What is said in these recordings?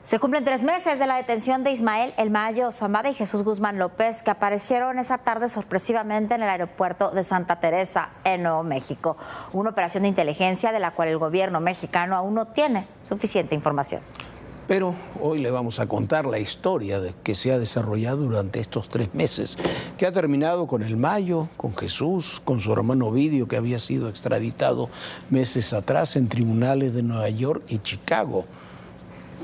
Se cumplen 3 meses de la detención de Ismael El Mayo Zambada y Jesús Guzmán López, que aparecieron esa tarde sorpresivamente en el aeropuerto de Santa Teresa, en Nuevo México. Una operación de inteligencia de la cual el gobierno mexicano aún no tiene suficiente información. Pero hoy le vamos a contar la historia que se ha desarrollado durante estos 3 meses, que ha terminado con El Mayo, con Jesús, con su hermano Ovidio, que había sido extraditado meses atrás en tribunales de Nueva York y Chicago.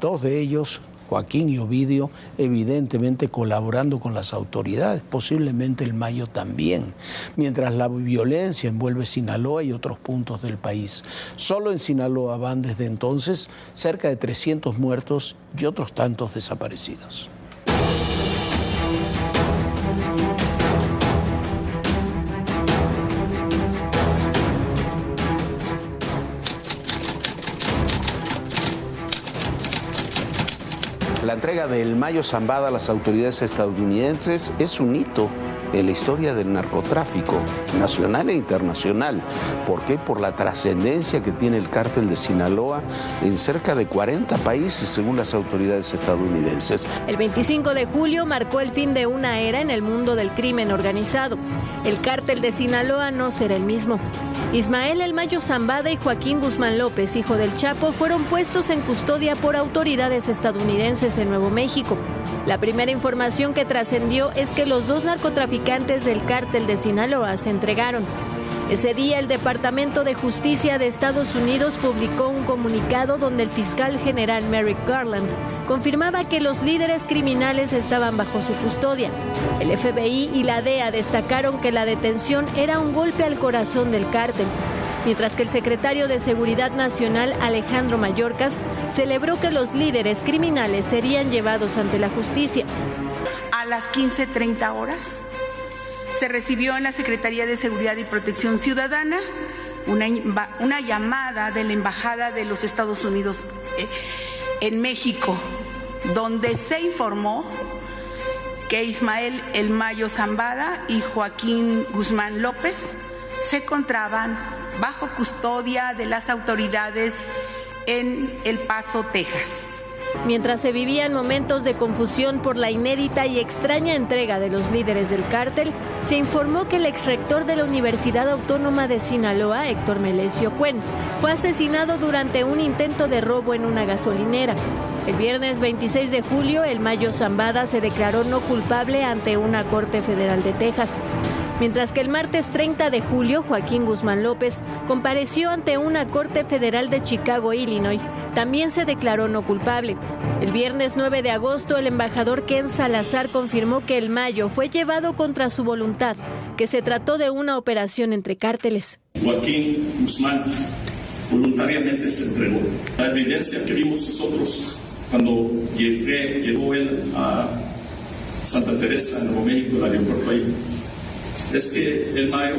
2 de ellos, Joaquín y Ovidio, evidentemente colaborando con las autoridades, posiblemente El Mayo también, mientras la violencia envuelve Sinaloa y otros puntos del país. Solo en Sinaloa van desde entonces cerca de 300 muertos y otros tantos desaparecidos. La entrega de El Mayo Zambada a las autoridades estadounidenses es un hito en la historia del narcotráfico nacional e internacional. ¿Por qué? Por la trascendencia que tiene el cártel de Sinaloa en cerca de 40 países, según las autoridades estadounidenses. El 25 de julio marcó el fin de una era en el mundo del crimen organizado. El cártel de Sinaloa no será el mismo. Ismael El Mayo Zambada y Joaquín Guzmán López, hijo del Chapo, fueron puestos en custodia por autoridades estadounidenses en Nuevo México. La primera información que trascendió es que los 2 narcotraficantes del cártel de Sinaloa se entregaron. Ese día, el Departamento de Justicia de Estados Unidos publicó un comunicado donde el fiscal general Merrick Garland confirmaba que los líderes criminales estaban bajo su custodia. El FBI y la DEA destacaron que la detención era un golpe al corazón del cártel, mientras que el secretario de Seguridad Nacional, Alejandro Mayorkas, celebró que los líderes criminales serían llevados ante la justicia. A las 15:30 horas se recibió en la Secretaría de Seguridad y Protección Ciudadana una llamada de la Embajada de los Estados Unidos en México, donde se informó que Ismael El Mayo Zambada y Joaquín Guzmán López se encontraban bajo custodia de las autoridades en El Paso, Texas. Mientras se vivían momentos de confusión por la inédita y extraña entrega de los líderes del cártel, se informó que el exrector de la Universidad Autónoma de Sinaloa, Héctor Melesio Cuen, fue asesinado durante un intento de robo en una gasolinera. El viernes 26 de julio, El Mayo Zambada se declaró no culpable ante una corte federal de Texas. Mientras que el martes 30 de julio, Joaquín Guzmán López compareció ante una corte federal de Chicago, Illinois. También se declaró no culpable. El viernes 9 de agosto, el embajador Ken Salazar confirmó que El Mayo fue llevado contra su voluntad, que se trató de una operación entre cárteles. Joaquín Guzmán voluntariamente se entregó. La evidencia que vimos nosotros cuando llegó él a Santa Teresa, en Nuevo México, el aeropuerto ahí, es que El Mayo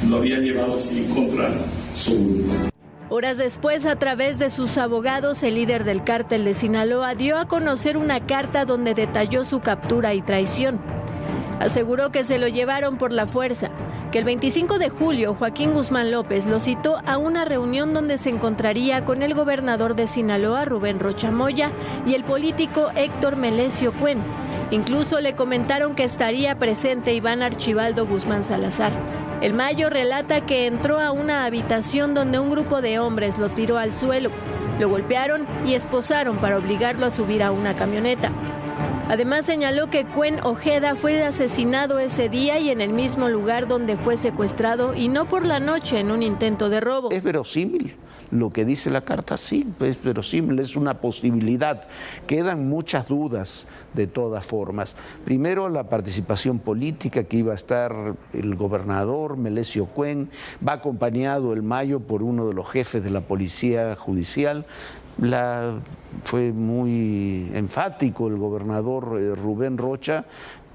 lo había llevado así contra su voluntad. Horas después, a través de sus abogados, el líder del cártel de Sinaloa dio a conocer una carta donde detalló su captura y traición. Aseguró que se lo llevaron por la fuerza, que el 25 de julio Joaquín Guzmán López lo citó a una reunión donde se encontraría con el gobernador de Sinaloa, Rubén Rocha Moya, y el político Héctor Melesio Cuen. Incluso le comentaron que estaría presente Iván Archibaldo Guzmán Salazar. El Mayo relata que entró a una habitación donde un grupo de hombres lo tiró al suelo, lo golpearon y esposaron para obligarlo a subir a una camioneta. Además, señaló que Cuen Ojeda fue asesinado ese día y en el mismo lugar donde fue secuestrado, y no por la noche en un intento de robo. ¿Es verosímil lo que dice la carta? Sí, es verosímil, es una posibilidad. Quedan muchas dudas de todas formas. Primero, la participación política, que iba a estar el gobernador Melesio Cuen, va acompañado El Mayo por uno de los jefes de la policía judicial. Fue muy enfático el gobernador Rubén Rocha,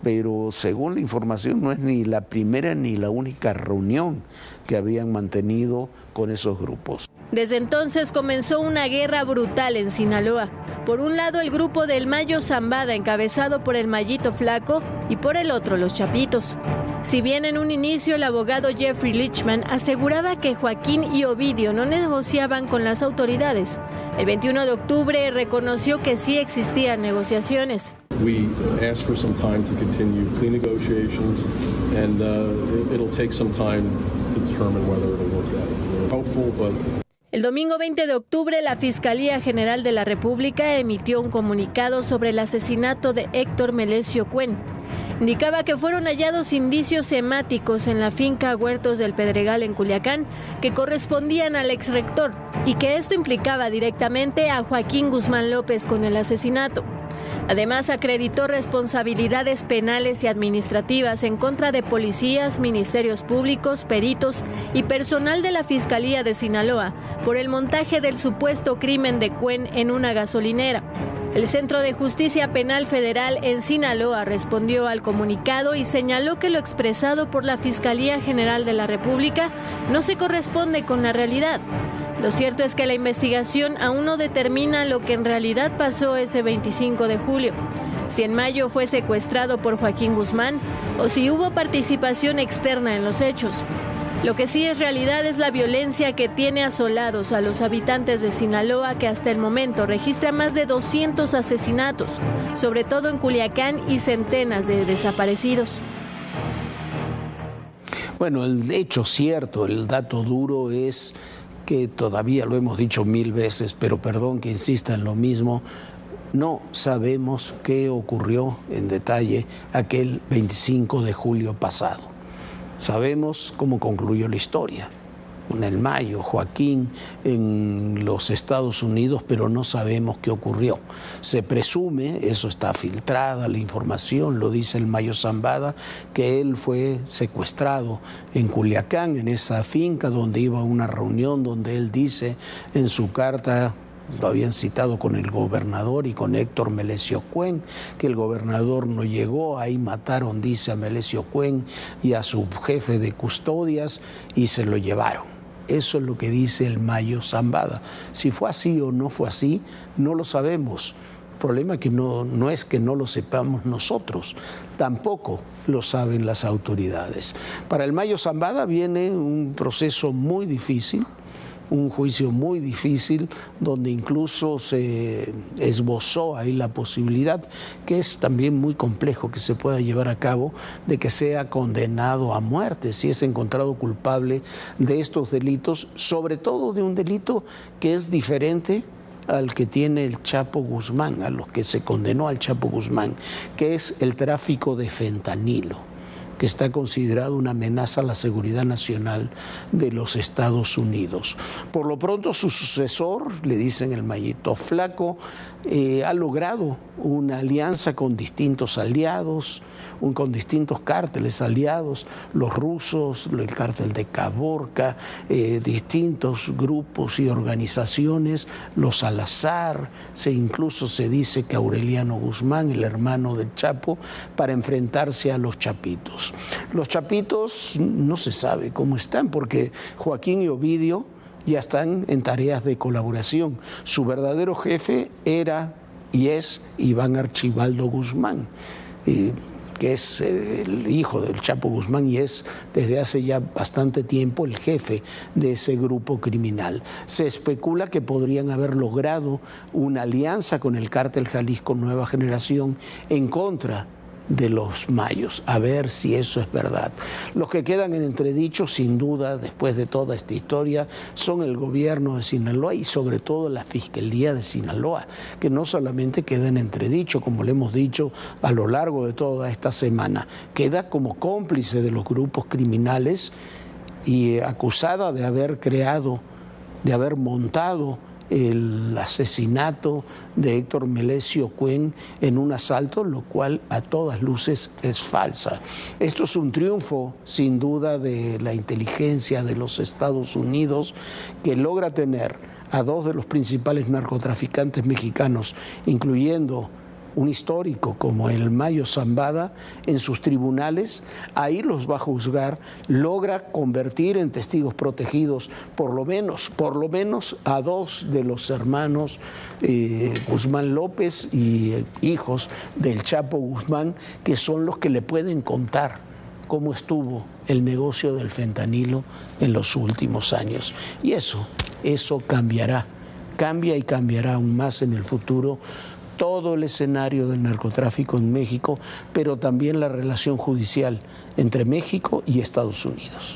pero según la información no es ni la primera ni la única reunión que habían mantenido con esos grupos. Desde entonces comenzó una guerra brutal en Sinaloa. Por un lado, el grupo del Mayo Zambada, encabezado por el Mayito Flaco, y por el otro, los Chapitos. Si bien en un inicio el abogado Jeffrey Lichman aseguraba que Joaquín y Ovidio no negociaban con las autoridades, el 21 de octubre reconoció que sí existían negociaciones. We asked for some time to continue plea negotiations, and it'll take some time to determine whether it'll work out. We're hopeful, but... El domingo 20 de octubre, la Fiscalía General de la República emitió un comunicado sobre el asesinato de Héctor Melesio Cuen. Indicaba que fueron hallados indicios hemáticos en la finca Huertos del Pedregal en Culiacán que correspondían al exrector y que esto implicaba directamente a Joaquín Guzmán López con el asesinato. Además, acreditó responsabilidades penales y administrativas en contra de policías, ministerios públicos, peritos y personal de la Fiscalía de Sinaloa por el montaje del supuesto crimen de Cuen en una gasolinera. El Centro de Justicia Penal Federal en Sinaloa respondió al comunicado y señaló que lo expresado por la Fiscalía General de la República no se corresponde con la realidad. Lo cierto es que la investigación aún no determina lo que en realidad pasó ese 25 de julio. Si en mayo fue secuestrado por Joaquín Guzmán o si hubo participación externa en los hechos. Lo que sí es realidad es la violencia que tiene asolados a los habitantes de Sinaloa, que hasta el momento registra más de 200 asesinatos, sobre todo en Culiacán, y centenas de desaparecidos. Bueno, el hecho cierto, el dato duro es que todavía lo hemos dicho 1000 veces, pero perdón que insista en lo mismo, no sabemos qué ocurrió en detalle aquel 25 de julio pasado. Sabemos cómo concluyó la historia, con el Mayo, Joaquín en los Estados Unidos, pero no sabemos qué ocurrió. Se presume, eso está filtrada la información, lo dice el Mayo Zambada, que él fue secuestrado en Culiacán, en esa finca donde iba a una reunión, donde él dice en su carta, lo habían citado con el gobernador y con Héctor Melesio Cuen, que el gobernador no llegó, ahí mataron, dice, a Melesio Cuen y a su jefe de custodias y se lo llevaron. Eso es lo que dice el Mayo Zambada. Si fue así o no fue así, no lo sabemos. El problema es que no es que no lo sepamos nosotros, tampoco lo saben las autoridades. Para el Mayo Zambada viene un proceso muy difícil, un juicio muy difícil, donde incluso se esbozó ahí la posibilidad, que es también muy complejo que se pueda llevar a cabo, de que sea condenado a muerte si es encontrado culpable de estos delitos, sobre todo de un delito que es diferente al que tiene el Chapo Guzmán, a los que se condenó al Chapo Guzmán, que es el tráfico de fentanilo, que está considerado una amenaza a la seguridad nacional de los Estados Unidos. Por lo pronto, su sucesor, le dicen el Mayito Flaco, ha logrado una alianza con distintos aliados, con distintos cárteles aliados, los rusos, el cártel de Caborca, distintos grupos y organizaciones, los Salazar, incluso se dice que Aureliano Guzmán, el hermano del Chapo, para enfrentarse a los Chapitos. Los Chapitos no se sabe cómo están, porque Joaquín y Ovidio ya están en tareas de colaboración. Su verdadero jefe era y es Iván Archibaldo Guzmán, que es el hijo del Chapo Guzmán y es desde hace ya bastante tiempo el jefe de ese grupo criminal. Se especula que podrían haber logrado una alianza con el cártel Jalisco Nueva Generación en contra de los Mayos, a ver si eso es verdad. Los que quedan en entredicho, sin duda, después de toda esta historia, son el gobierno de Sinaloa y sobre todo la Fiscalía de Sinaloa, que no solamente queda en entredicho, como le hemos dicho a lo largo de toda esta semana, queda como cómplice de los grupos criminales y acusada de haber creado, de haber montado el asesinato de Héctor Melesio Cuen en un asalto, lo cual a todas luces es falsa. Esto es un triunfo, sin duda, de la inteligencia de los Estados Unidos, que logra tener a dos de los principales narcotraficantes mexicanos, incluyendo un histórico como el Mayo Zambada en sus tribunales, ahí los va a juzgar, logra convertir en testigos protegidos por lo menos a 2 de los hermanos Guzmán López y hijos del Chapo Guzmán, que son los que le pueden contar cómo estuvo el negocio del fentanilo en los últimos años. Y eso cambiará, cambia y cambiará aún más en el futuro todo el escenario del narcotráfico en México, pero también la relación judicial entre México y Estados Unidos.